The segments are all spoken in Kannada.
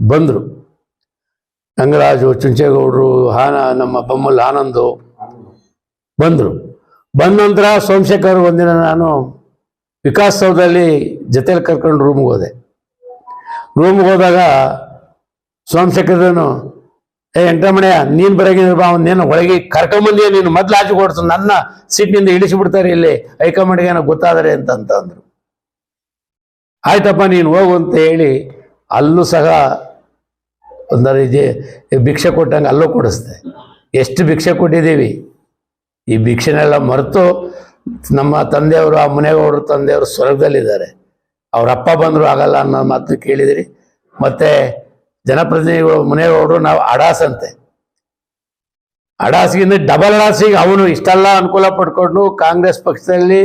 ಬಂದರು. ರಂಗರಾಜು, ಚುಂಚೇಗೌಡರು, ನಮ್ಮ ಬೊಮ್ಮಲ್ ಆನಂದು ಬಂದರು. ಬಂದ ನಂತರ ಸೋಮಶೇಖರ್ ಒಂದಿನ ನಾನು ವಿಕಾಸ್ ಸೌಧದಲ್ಲಿ ಜೊತೆಲಿ ಕರ್ಕೊಂಡು ರೂಮ್ಗೆ ಹೋದೆ. ರೂಮ್ಗೆ ಹೋದಾಗ ಸೋಮಶೇಖರನು, ಎಂಟಮಣೆಯ ನೀನು ಬರೋಗಿನ ಬಾ, ಅವನೇನು ಒಳಗೆ ಕರ್ಕೊಂಬಂದಿಯ, ನೀನು ಮೊದಲು ಆಚೆ ಕೊಡ್ತು, ನನ್ನ ಸೀಟ್ನಿಂದ ಇಳಿಸಿಬಿಡ್ತಾರೆ ಇಲ್ಲಿ ಹೈಕಮಾಂಡ್ಗೆ ಏನೋ ಗೊತ್ತಾದರೆ ಅಂತಂದ್ರು. ಆಯ್ತಪ್ಪ ನೀನು ಹೋಗು ಅಂತ ಹೇಳಿ ಅಲ್ಲೂ ಸಹ ಒಂದರ ಭಿಕ್ಷೆ ಕೊಟ್ಟಂಗೆ ಅಲ್ಲೂ ಕೊಡಿಸ್ದೆ. ಎಷ್ಟು ಭಿಕ್ಷೆ ಕೊಟ್ಟಿದ್ದೀವಿ, ಈ ಭಿಕ್ಷೆನೆಲ್ಲ ಮರೆತು ನಮ್ಮ ತಂದೆಯವರು, ಆ ಮುನೇಗೌಡರು ತಂದೆಯವರು ಸ್ವರ್ಗದಲ್ಲಿದ್ದಾರೆ. ಅವ್ರ ಅಪ್ಪ ಬಂದರೂ ಆಗಲ್ಲ ಅನ್ನೋ ಮಾತು ಕೇಳಿದಿರಿ. ಮತ್ತು ಜನಪ್ರತಿನಿಧಿಗಳು ಮುನೇಗೌಡರು ನಾವು ಅಡಾಸಂತೆ, ಅಡಾಸ್ಗಿಂತ ಡಬಲ್ ಅಡಾಸಿಗೆ ಅವನು ಇಷ್ಟೆಲ್ಲ ಅನುಕೂಲ ಪಡ್ಕೊಂಡು ಕಾಂಗ್ರೆಸ್ ಪಕ್ಷದಲ್ಲಿ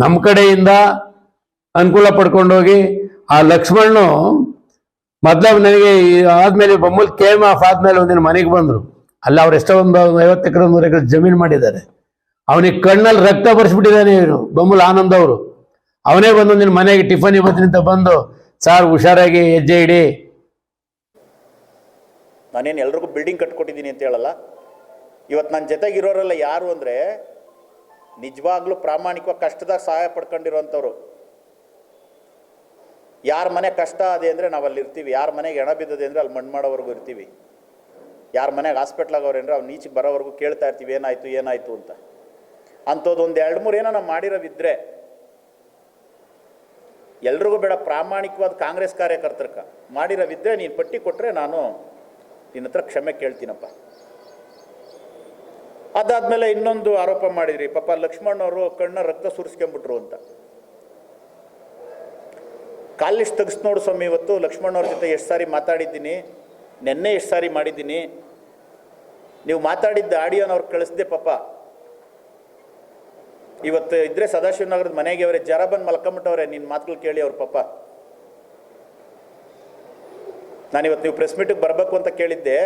ನಮ್ಮ ಕಡೆಯಿಂದ ಅನುಕೂಲ ಪಡ್ಕೊಂಡೋಗಿ ಆ ಲಕ್ಷ್ಮಣ್ಣು ಮೊದಲ ನನಗೆ ಆದಮೇಲೆ ಬೊಮ್ಮಲ್ ಕೇಮ್ ಆಫ್ ಆದಮೇಲೆ ಒಂದಿನ ಮನೆಗೆ ಬಂದರು. ಅಲ್ಲಿ ಅವ್ರು ಎಷ್ಟೋ ಒಂದು 50 ಎಕರೆ 100 ಎಕರೆ ಜಮೀನು ಮಾಡಿದ್ದಾರೆ. ಅವನಿಗೆ ಕಣ್ಣಲ್ಲಿ ರಕ್ತ ಬರ್ಸ್ಬಿಟ್ಟಿದ್ದಾನೆ ಇವನು ಬೊಮ್ಮಲ್ ಆನಂದ್ ಅವರು. ಅವನೇ ಬಂದು ನಿನ್ನ ಮನೆಗೆ ಟಿಫನ್ ಇವತ್ತಿನ ಅಂತ ಬಂದು, ಸಾರ್ ಹುಷಾರಾಗಿ ಹೆಜ್ಜೆ ಇಡಿ. ನಾನೇನು ಎಲ್ರಿಗೂ ಬಿಲ್ಡಿಂಗ್ ಕಟ್ಕೊಟ್ಟಿದ್ದೀನಿ ಅಂತ ಹೇಳಲ್ಲ. ಇವತ್ತು ನನ್ನ ಜೊತೆಗಿರೋರೆಲ್ಲ ಯಾರು ಅಂದರೆ ನಿಜವಾಗ್ಲೂ ಪ್ರಾಮಾಣಿಕವಾಗಿ ಕಷ್ಟದಾಗ ಸಹಾಯ ಪಡ್ಕೊಂಡಿರೋಂಥವ್ರು. ಯಾರ ಮನೆ ಕಷ್ಟ ಅದೇ ಅಂದರೆ ನಾವು ಅಲ್ಲಿ ಇರ್ತೀವಿ, ಯಾರ ಮನೆಗೆ ಹೆಣ ಬಿದ್ದದೆ ಅಂದರೆ ಅಲ್ಲಿ ಮಣ್ಣು ಮಾಡೋವರೆಗೂ ಇರ್ತೀವಿ, ಯಾರ ಮನೆಗೆ ಹಾಸ್ಪಿಟ್ಲಾಗವ್ರೆ ಅಂದರೆ ಅವ್ನು ಈಚೆಗೆ ಬರೋವರೆಗೂ ಕೇಳ್ತಾ ಇರ್ತೀವಿ ಏನಾಯಿತು ಏನಾಯಿತು ಅಂತ. ಅಂಥದ್ದು ಒಂದು 2-3 ಏನೋ ನಾವು ಮಾಡಿರೋವಿದ್ರೆ ಎಲ್ರಿಗೂ ಬೇಡ, ಪ್ರಾಮಾಣಿಕವಾದ ಕಾಂಗ್ರೆಸ್ ಕಾರ್ಯಕರ್ತರ್ಕ ಮಾಡಿರೋವಿದ್ರೆ ನೀನು ಪಟ್ಟಿ ಕೊಟ್ಟರೆ ನಾನು ನಿನ್ನ ಹತ್ರ ಕ್ಷಮೆ ಕೇಳ್ತೀನಪ್ಪ. ಅದಾದಮೇಲೆ ಇನ್ನೊಂದು ಆರೋಪ ಮಾಡಿದ್ರಿ, ಪಾಪ ಲಕ್ಷ್ಮಣ್ಣವರು ಕಣ್ಣ ರಕ್ತ ಸುರಿಸ್ಕೊಂಬಿಟ್ರು ಅಂತ. ಕಾಲಿಶ್ ತೆಗ್ಸ್ ನೋಡು ಸ್ವಾಮಿ, ಇವತ್ತು ಲಕ್ಷ್ಮಣ್ಣವ್ರ ಜೊತೆ ಎಷ್ಟು ಸಾರಿ ಮಾತಾಡಿದ್ದೀನಿ, ನೆನ್ನೆ ಎಷ್ಟು ಸಾರಿ ಮಾಡಿದ್ದೀನಿ. ನೀವು ಮಾತಾಡಿದ್ದ ಆಡಿಯೋನವ್ರು ಕಳಿಸ್ದೆ ಪಾಪ. ಇವತ್ತು ಇದ್ರೆ ಸದಾಶಿವನಗರದ ಮನೆಗೆ ಅವರೇ ಜರ ಬಂದು ಮಲ್ಕೊಂಬಿಟ್ಟವ್ರೆ, ನಿನ್ನ ಮಾತುಗಳು ಕೇಳಿ ಅವ್ರ ಪಾಪ. ನಾನಿವತ್ತು ನೀವು ಪ್ರೆಸ್ ಮೀಟಿಗೆ ಬರಬೇಕು ಅಂತ ಕೇಳಿದ್ದೆ,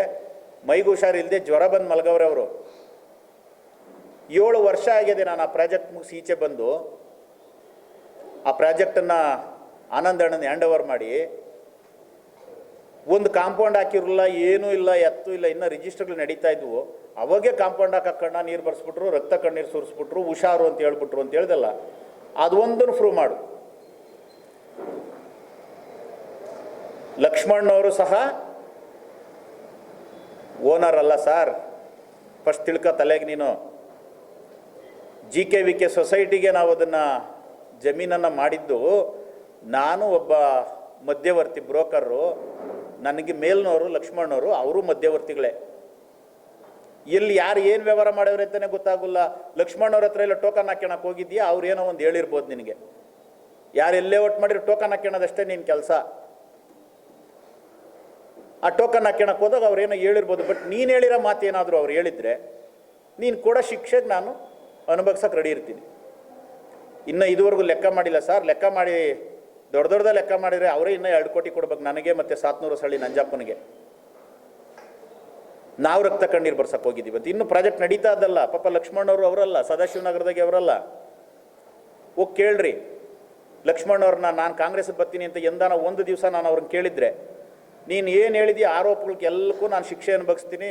ಮೈಗೂ ಹುಷಾರಿಲ್ಲದೆ ಜ್ವರ ಬಂದು ಮಲ್ಗವ್ರೆ ಅವರು. 7 ವರ್ಷ ಆಗಿದೆ ನಾನು ಆ ಪ್ರಾಜೆಕ್ಟ್ ಮುಗಿಸಿ ಈಚೆ ಬಂದು ಆ ಪ್ರಾಜೆಕ್ಟನ್ನು ಆನಂದ್ ಅಣ್ಣನ ಹ್ಯಾಂಡ್ ಓವರ್ ಮಾಡಿ, ಒಂದು ಕಾಂಪೌಂಡ್ ಹಾಕಿರಲಿಲ್ಲ, ಏನೂ ಇಲ್ಲ, ಎತ್ತೂ ಇಲ್ಲ, ಇನ್ನೂ ರಿಜಿಸ್ಟರ್ಗಳು ನಡೀತಾ ಇದ್ವು. ಅವಾಗೇ ಕಾಂಪೌಂಡ್ ಹಾಕಣ್ಣ ನೀರು ಬರ್ಸ್ಬಿಟ್ರು, ರಕ್ತ ಕಣ್ಣೀರು ಸುರಿಸ್ಬಿಟ್ರು, ಹುಷಾರು ಅಂತ ಹೇಳ್ಬಿಟ್ರು ಅಂತ ಹೇಳ್ದಲ್ಲ, ಅದು ಒಂದನ್ನು ಪ್ರೂವ್ ಮಾಡು. ಲಕ್ಷ್ಮಣ್ಣವರು ಸಹ ಓನರ್ ಅಲ್ಲ ಸರ್, ಫಸ್ಟ್ ತಿಳ್ಕ ತಲೆಗೆ ನೀನು. GKVK ಸೊಸೈಟಿಗೆ ನಾವು ಅದನ್ನು ಜಮೀನನ್ನು ಮಾಡಿದ್ದು, ನಾನು ಒಬ್ಬ ಮಧ್ಯವರ್ತಿ ಬ್ರೋಕರು, ನನಗೆ ಮೇಲ್ನವರು ಲಕ್ಷ್ಮಣ್ಣವರು, ಅವರು ಮಧ್ಯವರ್ತಿಗಳೇ. ಇಲ್ಲಿ ಯಾರು ಏನು ವ್ಯವಹಾರ ಮಾಡ್ಯವ್ರೆ ಅಂತಲೇ ಗೊತ್ತಾಗಲ್ಲ. ಲಕ್ಷ್ಮಣ್ಣವ್ರ ಹತ್ರ ಎಲ್ಲ ಟೋಕನ್ ಹಾಕ್ಯಣಕ್ಕೆ ಹೋಗಿದ್ಯಾ, ಅವ್ರು ಏನೋ ಒಂದು ಹೇಳಿರ್ಬೋದು ನಿನಗೆ. ಯಾರು ಎಲ್ಲೇ ಒಟ್ಟು ಮಾಡಿರೋ ಟೋಕನ್ ಹಾಕ್ಯಣದಷ್ಟೇ ನಿನ್ನ ಕೆಲಸ. ಆ ಟೋಕನ್ ಹಾಕ್ಯಣಕ್ಕೆ ಹೋದಾಗ ಅವ್ರೇನೋ ಹೇಳಿರ್ಬೋದು, ಬಟ್ ನೀನು ಹೇಳಿರೋ ಮಾತೇನಾದರೂ ಅವ್ರು ಹೇಳಿದರೆ ನೀನು ಕೂಡ ಶಿಕ್ಷೆಗೆ ನಾನು ಅನುಭವಿಸೋಕೆ ರೆಡಿ ಇರ್ತೀನಿ. ಇನ್ನು ಇದುವರೆಗೂ ಲೆಕ್ಕ ಮಾಡಿಲ್ಲ ಸರ್, ಲೆಕ್ಕ ಮಾಡಿ ದೊಡ್ಡ ಲೆಕ್ಕ ಮಾಡಿದರೆ ಅವರೇ ಇನ್ನೂ 2 ಕೋಟಿ ಕೊಡ್ಬೇಕು ನನಗೆ ಮತ್ತು 700 ಸಳ್ಳಿ ನಂಜಪ್ಪನಿಗೆ. ನಾವು ರಕ್ತ ಕಣ್ಣೀರು ಬರ್ಸಕ್ಕೆ ಹೋಗಿದ್ದೀವಿ ಅಂತ. ಇನ್ನು ಪ್ರಾಜೆಕ್ಟ್ ನಡೀತಾ ಇದ್ದಲ್ಲ, ಪಾಪ ಲಕ್ಷ್ಮಣ್ಣವರು ಅವರಲ್ಲ, ಸದಾಶಿವನಗರದಾಗೆ ಅವರಲ್ಲ. ಹೋಗಿ ಕೇಳ್ರಿ ಲಕ್ಷ್ಮಣ್ಣವ್ರನ್ನ, ನಾನು ಕಾಂಗ್ರೆಸ್ಗೆ ಬರ್ತೀನಿ ಅಂತ ಎಂದಾನ ಒಂದು ದಿವಸ ನಾನು ಅವ್ರನ್ನ ಕೇಳಿದರೆ, ನೀನು ಏನು ಹೇಳಿದೀಯ ಆರೋಪಗಳಿಗೆ ಎಲ್ಲಕ್ಕೂ ನಾನು ಶಿಕ್ಷೆ ಅನುಭವಿಸ್ತೀನಿ,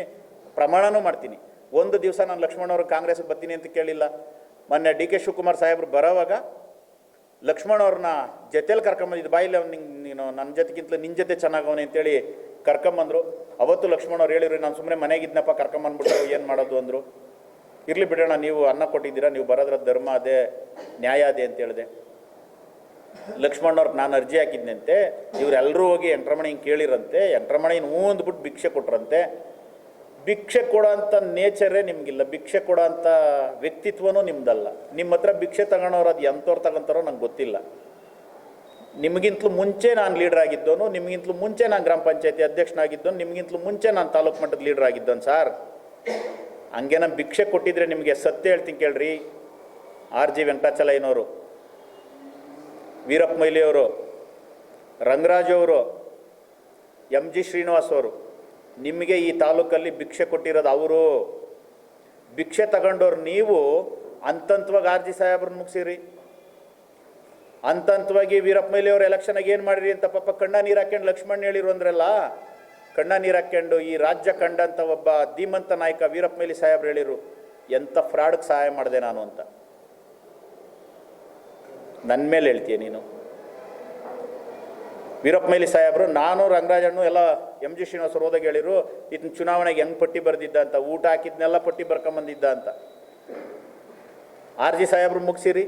ಪ್ರಮಾಣನೂ ಮಾಡ್ತೀನಿ. ಒಂದು ದಿವಸ ನಾನು ಲಕ್ಷ್ಮಣ್ಣವ್ರಿಗೆ ಕಾಂಗ್ರೆಸ್ಗೆ ಬರ್ತೀನಿ ಅಂತ ಕೇಳಿಲ್ಲ. ಮೊನ್ನೆ DK ಶಿವಕುಮಾರ್ ಸಾಹೇಬ್ರು ಬರೋವಾಗ ಲಕ್ಷ್ಮಣ್ಣವ್ರನ್ನ ಜೊತೆಲಿ ಕರ್ಕೊಂಬಂದಿದ್ದು, ಬಾಯಿಲ್ಲ ನೀನು ನನ್ನ ಜೊತೆಗಿಂತಲೂ ನಿನ್ನ ಜೊತೆ ಚೆನ್ನಾಗವನೆ ಅಂತೇಳಿ ಕರ್ಕೊಂಬಂದರು. ಅವತ್ತು ಲಕ್ಷ್ಮಣ್ಣವ್ರು ಹೇಳಿದ್ರು, ನಾನು ಸುಮ್ಮನೆ ಮನೆಗಿದ್ನಪ್ಪ, ಕರ್ಕೊಂಬಂದ್ಬಿಟ್ಟು ಏನು ಮಾಡೋದು ಅಂದರು. ಇರಲಿ ಬಿಡೋಣ, ನೀವು ಅನ್ನ ಕೊಟ್ಟಿದ್ದೀರಾ, ನೀವು ಬರೋದ್ರ ಧರ್ಮ ಅದೇ, ನ್ಯಾಯ ಅದೇ ಅಂತ ಹೇಳಿದೆ. ಲಕ್ಷ್ಮಣ್ಣವ್ರಿಗೆ ನಾನು ಅರ್ಜಿ ಹಾಕಿದ್ನಂತೆ, ಇವರೆಲ್ಲರೂ ಹೋಗಿ ಎಂಟ್ರಮಣಿ ಹಿಂಗೆ ಕೇಳಿರಂತೆ, ಎಂಟ್ರಮಣಿ ಹ್ಞೂ ಅಂದ್ಬಿಟ್ಟು ಭಿಕ್ಷೆ ಕೊಟ್ರಂತೆ. ಭಿಕ್ಷೆ ಕೊಡೋ ಅಂಥ ನೇಚರೇ ನಿಮಗಿಲ್ಲ, ಭಿಕ್ಷೆ ಕೊಡೋ ಅಂಥ ವ್ಯಕ್ತಿತ್ವನೂ ನಿಮ್ದಲ್ಲ. ನಿಮ್ಮ ಹತ್ರ ಭಿಕ್ಷೆ ತಗೊಳೋರು ಅದು ಎಂಥವ್ರು ತಗೊಂತಾರೋ ನಂಗೆ ಗೊತ್ತಿಲ್ಲ. ನಿಮಗಿಂತಲೂ ಮುಂಚೆ ನಾನು ಲೀಡರ್ ಆಗಿದ್ದವನು, ನಿಮಗಿಂತಲೂ ಮುಂಚೆ ನಾನು ಗ್ರಾಮ ಪಂಚಾಯತಿ ಅಧ್ಯಕ್ಷನಾಗಿದ್ದವನು, ನಿಮಗಿಂತಲೂ ಮುಂಚೆ ನಾನು ತಾಲೂಕು ಮಟ್ಟದ ಲೀಡರ್ ಆಗಿದ್ದವನು ಸರ್. ಹಂಗೆ ನಾನು ಭಿಕ್ಷೆ ಕೊಟ್ಟಿದ್ರೆ ನಿಮಗೆ ಸತ್ಯ ಹೇಳ್ತೀನಿ ಕೇಳ್ರಿ. RG ವೆಂಕಟಾಚಲಯ್ಯನವರು, ವೀರಪ್ಪ ಮೊಯ್ಲಿಯವರು, ರಂಗರಾಜು ಅವರು, MG ಶ್ರೀನಿವಾಸ್ ಅವರು, ನಿಮಗೆ ಈ ತಾಲೂಕಲ್ಲಿ ಭಿಕ್ಷೆ ಕೊಟ್ಟಿರೋದು ಅವರು. ಭಿಕ್ಷೆ ತಗೊಂಡವ್ರು ನೀವು ಹಂತವಾಗಿ RG ಸಾಹೇಬ್ರನ್ನ ಮುಗಿಸಿರಿ, ಹಂತವಾಗಿ ವೀರಪ್ಪ ಮೊಯ್ಲಿ ಅವರು ಎಲೆಕ್ಷನಾಗ ಏನು ಮಾಡಿರಿ ಅಂತ ಪಾಪ ಕಣ್ಣ ನೀರು ಹಾಕ್ಯಂಡು ಲಕ್ಷ್ಮಣ್ ಹೇಳಿರು ಅಂದ್ರಲ್ಲ. ಕಣ್ಣ ನೀರು ಹಾಕ್ಕೊಂಡು ಈ ರಾಜ್ಯ ಕಂಡಂಥ ಒಬ್ಬ ಧೀಮಂತ ನಾಯಕ ವೀರಪ್ಪ ಮೊಯ್ಲಿ ಸಾಹೇಬ್ರು ಹೇಳಿರು, ಎಂಥ ಫ್ರಾಡ್ಗೆ ಸಹಾಯ ಮಾಡಿದೆ ನಾನು ಅಂತ. ನನ್ನ ಮೇಲೆ ಹೇಳ್ತೀಯ ನೀನು? ವೀರಪ್ಪ ಮೊಯ್ಲಿ ಸಾಹೇಬರು, ನಾನು ರಂಗರಾಜಣ್ಣು ಎಲ್ಲ MG ಶ್ರೀನಿವಾಸರು ಹೋದಾಗ ಹೇಳಿರು, ಇದನ್ನ ಚುನಾವಣೆಗೆ ಹೆಂಗೆ ಪಟ್ಟಿ ಬರೆದಿದ್ದ ಅಂತ, ಊಟ ಹಾಕಿದ್ನೆಲ್ಲ ಪಟ್ಟಿ ಬರ್ಕೊಂಬಂದಿದ್ದ ಅಂತ. RG ಸಾಹೇಬ್ರು ಮುಗಿಸಿರಿ,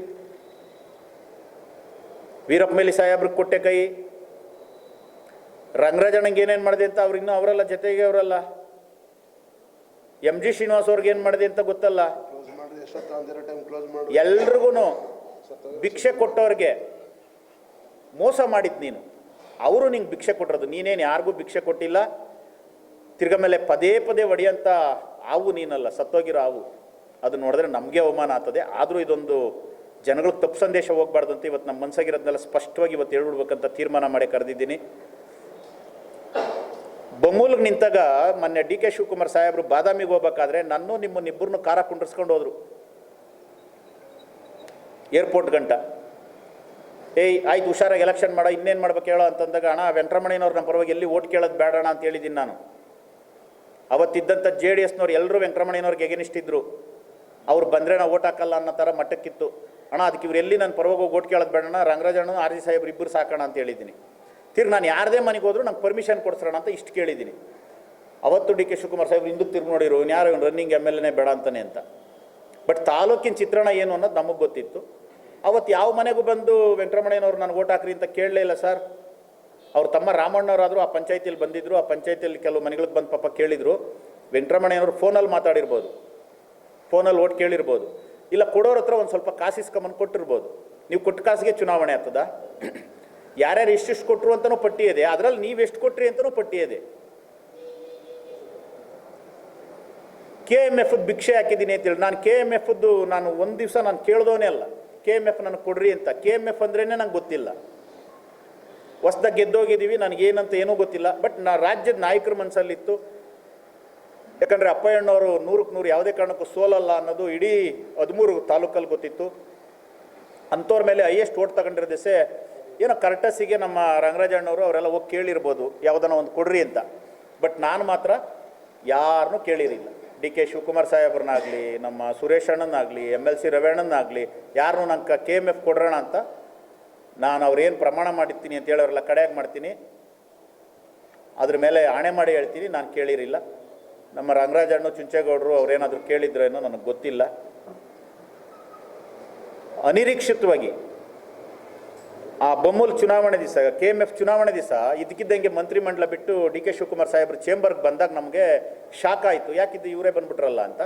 ವೀರಪ್ಪ ಮೊಯ್ಲಿ ಸಾಹೇಬ್ರಿಗೆ ಕೊಟ್ಟೆ ಕೈ. ರಂಗರಾಜಣ್ಣಂಗೆ ಏನೇನು ಮಾಡಿದೆ ಅಂತ ಅವ್ರಿನ್ನೂ ಅವರಲ್ಲ, ಜೊತೆಗೆ ಅವರಲ್ಲ. MG ಶ್ರೀನಿವಾಸ್ ಅವ್ರಿಗೆ ಏನು ಮಾಡಿದೆ ಅಂತ ಗೊತ್ತಲ್ಲ. ಎಲ್ರಿಗೂ ಭಿಕ್ಷೆ ಕೊಟ್ಟವ್ರಿಗೆ ಮೋಸ ಮಾಡಿದ್ ನೀನು. ಅವರು ನಿಂಗೆ ಭಿಕ್ಷೆ ಕೊಟ್ಟಿರೋದು, ನೀನೇನು ಯಾರಿಗೂ ಭಿಕ್ಷೆ ಕೊಟ್ಟಿಲ್ಲ. ತಿರ್ಗ ಮೇಲೆ ಪದೇ ಪದೇ ಒಡೆಯಂಥ ಹಾವು ನೀನಲ್ಲ, ಸತ್ತೋಗಿರೋ ಹಾವು. ಅದು ನೋಡಿದ್ರೆ ನಮಗೆ ಅವಮಾನ ಆಗ್ತದೆ. ಆದರೂ ಇದೊಂದು ಜನಗಳಿಗೆ ತಪ್ಪು ಸಂದೇಶ ಹೋಗ್ಬಾರ್ದು ಅಂತ ಇವತ್ತು ನಮ್ಮ ಮನಸ್ಸಾಗಿರೋದನ್ನೆಲ್ಲ ಸ್ಪಷ್ಟವಾಗಿ ಇವತ್ತು ಹೇಳ್ಬಿಡ್ಬೇಕಂತ ತೀರ್ಮಾನ ಮಾಡಿ ಕರೆದಿದ್ದೀನಿ. ಬೊಮ್ಮೂಲ್ಗೆ ನಿಂತಾಗ ಮೊನ್ನೆ DK ಶಿವಕುಮಾರ್ ಸಾಹೇಬರು ಬಾದಾಮಿಗೆ ಹೋಗ್ಬೇಕಾದ್ರೆ ನಿಮ್ಮನ್ನಿಬ್ಬರನ್ನು ಕಾರ ಕುಂಡ್ರಿಸ್ಕೊಂಡು ಹೋದ್ರು ಏರ್ಪೋರ್ಟ್ ಗಂಟ. ಏಯ್ ಆಯ್ತು ಹುಷಾರಾಗಿ ಎಲೆಕ್ಷನ್ ಮಾಡೋ, ಇನ್ನೇನು ಮಾಡ್ಬೇಕು ಹೇಳೋ ಅಂತಂದಾಗ, ಅಣ್ಣ ವೆಂಕಟರಮಣಯ್ಯನವ್ರು ನಮ್ಮ ಪರವಾಗಿ ಎಲ್ಲಿ ಓಟ್ ಕೇಳೋದು ಬೇಡಣ ಅಂತ ಹೇಳಿದ್ದೀನಿ ನಾನು. ಅವತ್ತಿದ್ದಂಥ JDSನವ್ರು ಎಲ್ಲರೂ ವೆಂಕಟರಮಣಯ್ಯನವ್ರಿಗೆ ಎಗೆನಿಸ್ಟ್ ಇದ್ರು. ಅವ್ರು ಬಂದರೆ ನಾವು ಓಟ್ ಹಾಕಲ್ಲ ಅನ್ನೋ ಥರ ಮಟ್ಟಕ್ಕಿತ್ತು. ಅಣ್ಣ ಅದಕ್ಕೆ ಇವ್ರು ಎಲ್ಲಿ ನನ್ನ ಪರವಾಗಿ ಓಟ್ ಕೇಳೋದು ಬೇಡಣ, ರಂಗರಾಜಣ್ಣ RG ಸಾಹೇಬ್ರು ಇಬ್ಬರು ಸಾಕೋಣ ಅಂತ ಹೇಳಿದ್ದೀನಿ. ನಾನು ಯಾರದೇ ಮನೆಗೆ ಹೋದ್ರು ನಂಗೆ ಪರ್ಮಿಷನ್ ಕೊಡ್ಸೋಣ ಅಂತ ಇಷ್ಟು ಕೇಳಿದ್ದೀನಿ. ಅವತ್ತು DK ಶಿವಕುಮಾರ್ ಸಾಹೇಬ್ರು ಹಿಂದಕ್ಕೆ ತಿರುಗಿ ನೋಡಿರು, ಯಾರು ರನ್ನಿಂಗ್ MLA ಬೇಡ ಅಂತಾನೆ ಅಂತ. ಬಟ್ ತಾಲೂಕಿನ ಚಿತ್ರಣ ಏನು ಅನ್ನೋದು ನಮಗೆ ಗೊತ್ತಿತ್ತು. ಅವತ್ತು ಯಾವ ಮನೆಗೂ ಬಂದು ವೆಂಕಟರಮಣಯ್ಯನವ್ರು ನಾನು ಓಟ್ ಹಾಕ್ರಿ ಅಂತ ಕೇಳಲೇ ಇಲ್ಲ ಸರ್. ಅವ್ರ ತಮ್ಮ ರಾಮಣ್ಣವರಾದರೂ ಆ ಪಂಚಾಯತಿಯಲ್ಲಿ ಬಂದಿದ್ದರು. ಆ ಪಂಚಾಯತಿಯಲ್ಲಿ ಕೆಲವು ಮನೆಗಳಿಗೆ ಬಂದು ಪಾಪ ಕೇಳಿದರು. ವೆಂಕಟರಮಣಯ್ಯನವರು ಫೋನಲ್ಲಿ ಮಾತಾಡಿರ್ಬೋದು, ಫೋನಲ್ಲಿ ಓಟ್ ಕೇಳಿರ್ಬೋದು, ಇಲ್ಲ ಕೊಡೋರ ಹತ್ರ ಒಂದು ಸ್ವಲ್ಪ ಕಾಸಿಸ್ಕೊಂಬಂದು ಕೊಟ್ಟಿರ್ಬೋದು. ನೀವು ಕೊಟ್ಟು ಕಾಸಿಗೆ ಚುನಾವಣೆ ಆಗ್ತದಾ? ಯಾರ್ಯಾರು ಎಷ್ಟೆಷ್ಟು ಕೊಟ್ಟರು ಅಂತಲೂ ಪಟ್ಟಿ ಇದೆ, ಅದರಲ್ಲಿ ನೀವು ಎಷ್ಟು ಕೊಟ್ರಿ ಅಂತಲೂ ಪಟ್ಟಿ ಇದೆ. KMF ಭಿಕ್ಷೆ ಹಾಕಿದ್ದೀನಿ ಅಂತೇಳಿ ನಾನು KMFದ್ದು ನಾನು ಒಂದು ದಿವಸ ನಾನು ಕೇಳ್ದವನೇ ಅಲ್ಲ. KMF ನನಗೆ ಕೊಡ್ರಿ ಅಂತ. KMF ಅಂದ್ರೇ ನಂಗೆ ಗೊತ್ತಿಲ್ಲ. ಹೊಸ್ದಾಗಿ ಗೆದ್ದೋಗಿದ್ದೀವಿ, ನನಗೇನಂತ ಏನೂ ಗೊತ್ತಿಲ್ಲ. ಬಟ್ ರಾಜ್ಯದ ನಾಯಕರ ಮನಸ್ಸಲ್ಲಿತ್ತು. ಯಾಕಂದರೆ ಅಪ್ಪಯ್ಯಣ್ಣವರು 100ಕ್ಕೆ 100 ಯಾವುದೇ ಕಾರಣಕ್ಕೂ ಸೋಲಲ್ಲ ಅನ್ನೋದು ಇಡೀ 13 ತಾಲೂಕಲ್ಲಿ ಗೊತ್ತಿತ್ತು. ಅಂಥವ್ರ ಮೇಲೆ ಹೈಯೆಸ್ಟ್ ಓಟ್ ತಗೊಂಡಿರೋ ದಿವಸ ಏನೋ ಕರ್ಟಸಿಗೆ ನಮ್ಮ ರಂಗರಾಜಣ್ಣವರು ಅವರೆಲ್ಲ ಹೋಗಿ ಕೇಳಿರ್ಬೋದು ಯಾವುದನ್ನ ಒಂದು ಕೊಡ್ರಿ ಅಂತ. ಬಟ್ ನಾನು ಮಾತ್ರ ಯಾರನ್ನೂ ಕೇಳಿರಿಲ್ಲ. DK ಶಿವಕುಮಾರ್ ಸಾಹೇಬ್ರನ್ನಾಗಲಿ, ನಮ್ಮ ಸುರೇಶ್ ಅಣ್ಣನಾಗಲಿ, MLC ರವಣ್ಣನಾಗಲಿ, ಯಾರನ್ನೂ ನಂಗೆ KMF ಕೊಡ್ರೋಣ ಅಂತ ನಾನು ಅವ್ರೇನು ಪ್ರಮಾಣ ಮಾಡಿರ್ತೀನಿ ಅಂತ ಹೇಳೋರೆಲ್ಲ ಕಡೆಯಾಗಿ ಮಾಡ್ತೀನಿ. ಅದ್ರ ಮೇಲೆ ಆಣೆ ಮಾಡಿ ಹೇಳ್ತೀನಿ, ನಾನು ಕೇಳಿರಿಲ್ಲ. ನಮ್ಮ ರಂಗರಾಜಣ್ಣ ಚುಂಚೇಗೌಡರು ಅವ್ರೇನಾದರೂ ಕೇಳಿದ್ರೇನೋ ನನಗೆ ಗೊತ್ತಿಲ್ಲ. ಅನಿರೀಕ್ಷಿತವಾಗಿ ಆ ಬೊಮ್ಮೂಲ್ ಚುನಾವಣೆ ದಿವಸ, KMF ಚುನಾವಣೆ ದಿವಸ ಇದಕ್ಕಿದ್ದಂಗೆ ಮಂತ್ರಿಮಂಡಲ ಬಿಟ್ಟು DK ಶಿವಕುಮಾರ್ ಸಾಹೇಬ್ರು ಚೇಂಬರ್ಗೆ ಬಂದಾಗ ನಮಗೆ ಶಾಕ್ ಆಯಿತು. ಯಾಕಿದ್ದು ಇವರೇ ಬಂದ್ಬಿಟ್ರಲ್ಲ ಅಂತ.